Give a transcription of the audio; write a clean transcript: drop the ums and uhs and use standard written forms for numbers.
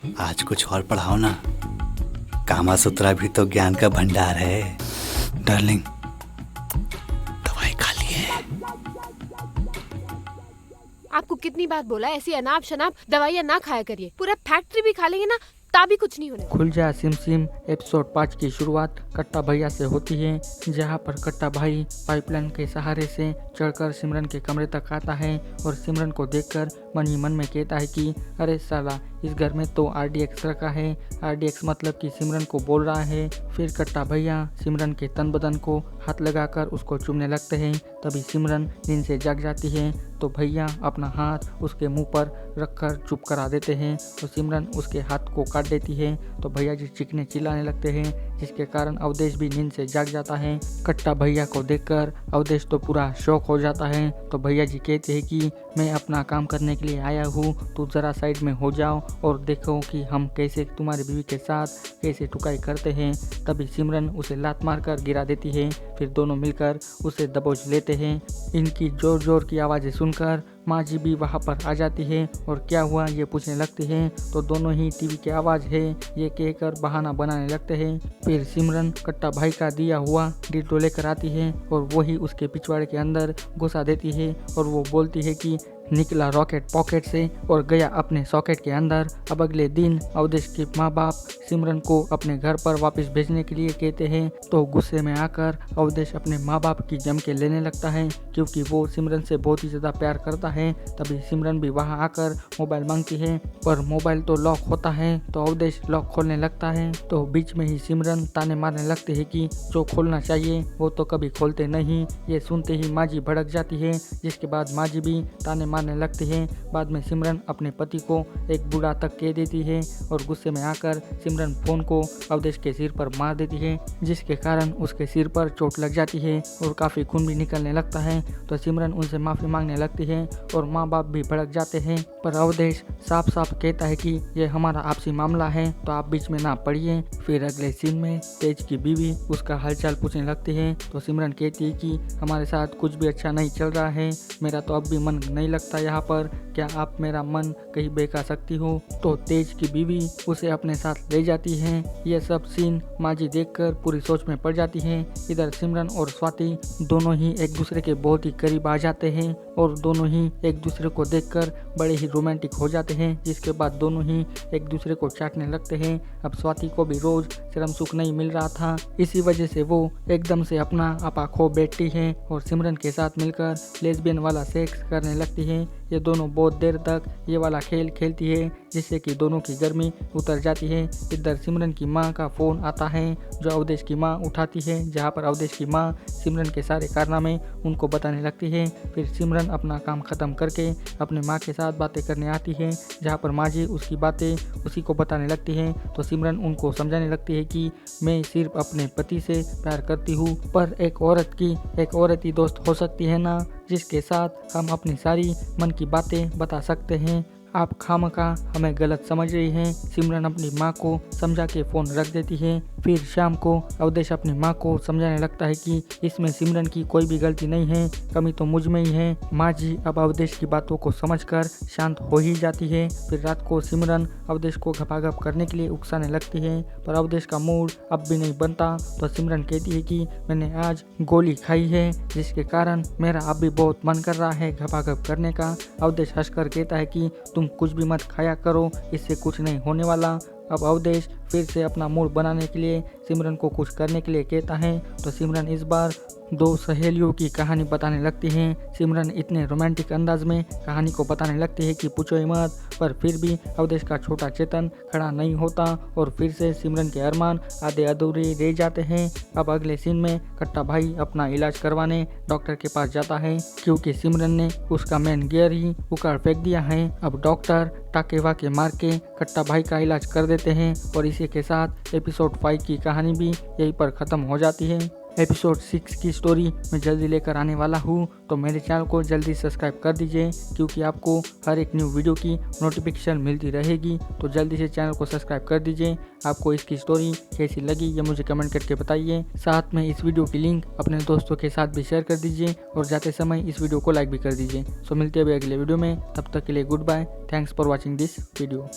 आज कुछ और पढ़ाओ ना। कामा सुत्रा भी तो ज्ञान का भंडार है। डार्लिंग, दवाई खा लिए? आपको कितनी बार बोला ऐसी अनाप शनाप दवाइयाँ ना खाया करिए। पूरा फैक्ट्री भी खा लेंगे ना तभी कुछ नहीं होने। खुल जा सिम सिम एपिसोड 5 की शुरुआत कट्टा भैया से होती है, जहां पर कट्टा भाई पाइपलाइन के सहारे से चढ़कर सिमरन के कमरे तक आता है और सिमरन को देखकर मन ही मन में कहता है कि अरे साला, इस घर में तो RDX रखा है। RDX मतलब कि सिमरन को बोल रहा है। फिर कट्टा भैया सिमरन के तन बदन को हाथ लगाकर उसको चूमने लगते हैं। तभी सिमरन नींद से जाग जाती है तो भैया अपना हाथ उसके मुंह पर रखकर चुप करा देते हैं। तो सिमरन उसके हाथ को काट देती है तो भैया जी चीखने चिल्लाने लगते हैं, जिसके कारण अवधेश भी नींद से जाग जाता है। कट्टा भैया को देखकर अवधेश तो पूरा शॉक हो जाता है। तो भैया जी कहते हैं कि मैं अपना काम करने के लिए आया हूँ, तू जरा साइड में हो जाओ और देखो कि हम कैसे तुम्हारी बीवी के साथ कैसे टुकाई करते हैं। तभी सिमरन उसे लात मारकर गिरा देती है। फिर दोनों मिलकर उसे दबोच लेते हैं। इनकी जोर जोर की आवाज़ें सुनकर माँ जी भी वहाँ पर आ जाती है और क्या हुआ ये पूछने लगती है। तो दोनों ही टीवी की आवाज़ है ये कहकर बहाना बनाने लगते हैं। फिर सिमरन कट्टा भाई का दिया हुआ डिल्डो लेकर आती है और वही उसके पिछवाड़े के अंदर घुसा देती है और वो बोलती है कि निकला रॉकेट पॉकेट से और गया अपने सॉकेट के अंदर। अब अगले दिन अवधेश के माँ बाप सिमरन को अपने घर पर वापस भेजने के लिए कहते हैं। तो गुस्से में आकर अवधेश अपने माँ बाप की जम के लेने लगता है, क्योंकि वो सिमरन से बहुत ही ज़्यादा प्यार करता है। तभी सिमरन भी वहाँ आकर मोबाइल मांगती है, पर मोबाइल तो लॉक होता है। तो अवधेश लॉक खोलने लगता है। तो बीच में ही सिमरन ताने मारने लगती है कि जो खोलना चाहिए वो तो कभी खोलते नहीं। ये सुनते ही माँ जी भड़क जाती है, जिसके बाद माँ जी भी ताने मारने लगती है। बाद में सिमरन अपने पति को एक बुरा तक कह देती है और गुस्से में आकर सिमरन फोन को अवधेश के सिर पर मार देती है, जिसके कारण उसके सिर पर चोट लग जाती है और काफ़ी खून भी निकलने लगता है। तो सिमरन उनसे माफ़ी मांगने लगती है और माँ बाप भी भड़क जाते हैं, पर अवधेश साफ साफ कहता है कि यह हमारा आपसी मामला है तो आप बीच में ना पड़िए। फिर अगले सीन में तेज की बीवी उसका हालचाल पूछने लगती है। तो सिमरन कहती है कि हमारे साथ कुछ भी अच्छा नहीं चल रहा है, मेरा तो अब भी मन नहीं लगता यहाँ पर, क्या आप मेरा मन कहीं बहका सकती हो। तो तेज की बीवी उसे अपने साथ ले जाती है। यह सब सीन माँ जी देखकर पूरी सोच में पड़ जाती है। इधर सिमरन और स्वाति दोनों ही एक दूसरे के बहुत ही करीब आ जाते हैं और दोनों ही एक दूसरे को देखकर बड़े ही रोमांटिक हो जाते हैं, जिसके बाद दोनों ही एक दूसरे को चाटने लगते हैं। अब स्वाति को भी रोज शर्म सुख नहीं मिल रहा था, इसी वजह से वो एकदम से अपना आपा खो बैठती है और सिमरन के साथ मिलकर लेस्बियन वाला सेक्स करने लगती है। ये दोनों बहुत देर तक ये वाला खेल खेलती है, जिससे कि दोनों की गर्मी उतर जाती है। इधर सिमरन की माँ का फ़ोन आता है जो अवधेश की माँ उठाती है, जहाँ पर अवधेश की माँ सिमरन के सारे कारनामे उनको बताने लगती है। फिर सिमरन अपना काम ख़त्म करके अपने माँ के साथ बातें करने आती है, जहाँ पर माँ जी उसकी बातें उसी को बताने लगती है। तो सिमरन उनको समझाने लगती है कि मैं सिर्फ अपने पति से प्यार करती हूँ, पर एक औरत ही दोस्त हो सकती है ना, जिसके साथ हम अपनी सारी मन की बातें बता सकते हैं। आप खामखा हमें गलत समझ रही हैं। सिमरन अपनी माँ को समझा के फ़ोन रख देती है। फिर शाम को अवधेश अपनी माँ को समझाने लगता है कि इसमें सिमरन की कोई भी गलती नहीं है, कमी तो मुझ में ही है। माँ जी अब अवधेश की बातों को समझकर शांत हो ही जाती है। फिर रात को सिमरन अवधेश को घपाघप करने के लिए उकसाने लगती है, पर अवधेश का मूड अब भी नहीं बनता। तो सिमरन कहती है कि मैंने आज गोली खाई है, जिसके कारण मेरा अब भी बहुत मन कर रहा है घपाघप करने का। अवधेश हंसकर कहता है कि तुम कुछ भी मत खाया करो, इससे कुछ नहीं होने वाला। अब अवधेश फिर से अपना मूड बनाने के लिए सिमरन को कुछ करने के लिए कहता है। तो सिमरन इस बार दो सहेलियों की कहानी बताने लगती हैं। सिमरन इतने रोमांटिक अंदाज में कहानी को बताने लगती है कि पूछो ही मत, पर फिर भी अवधेश का छोटा चेतन खड़ा नहीं होता और फिर से सिमरन के अरमान आधे अधूरे रह जाते हैं। अब अगले सीन में कट्टा भाई अपना इलाज करवाने डॉक्टर के पास जाता है, क्योंकि सिमरन ने उसका मेन गियर ही उखाड़ फेंक दिया है। अब डॉक्टर टाके वाके मार के कट्टा भाई का इलाज कर देते हैं और इसी के साथ एपिसोड 5 की कहानी भी यहीं पर ख़त्म हो जाती है। एपिसोड 6 की स्टोरी मैं जल्दी लेकर आने वाला हूँ, तो मेरे चैनल को जल्दी सब्सक्राइब कर दीजिए, क्योंकि आपको हर एक न्यू वीडियो की नोटिफिकेशन मिलती रहेगी। तो जल्दी से चैनल को सब्सक्राइब कर दीजिए। आपको इसकी स्टोरी कैसी लगी ये मुझे कमेंट करके बताइए। साथ में इस वीडियो की लिंक अपने दोस्तों के साथ भी शेयर कर दीजिए और जाते समय इस वीडियो को लाइक भी कर दीजिए। सो मिलते हैं अभी अगले वीडियो में, तब तक के लिए goodbye. Thanks for watching this video.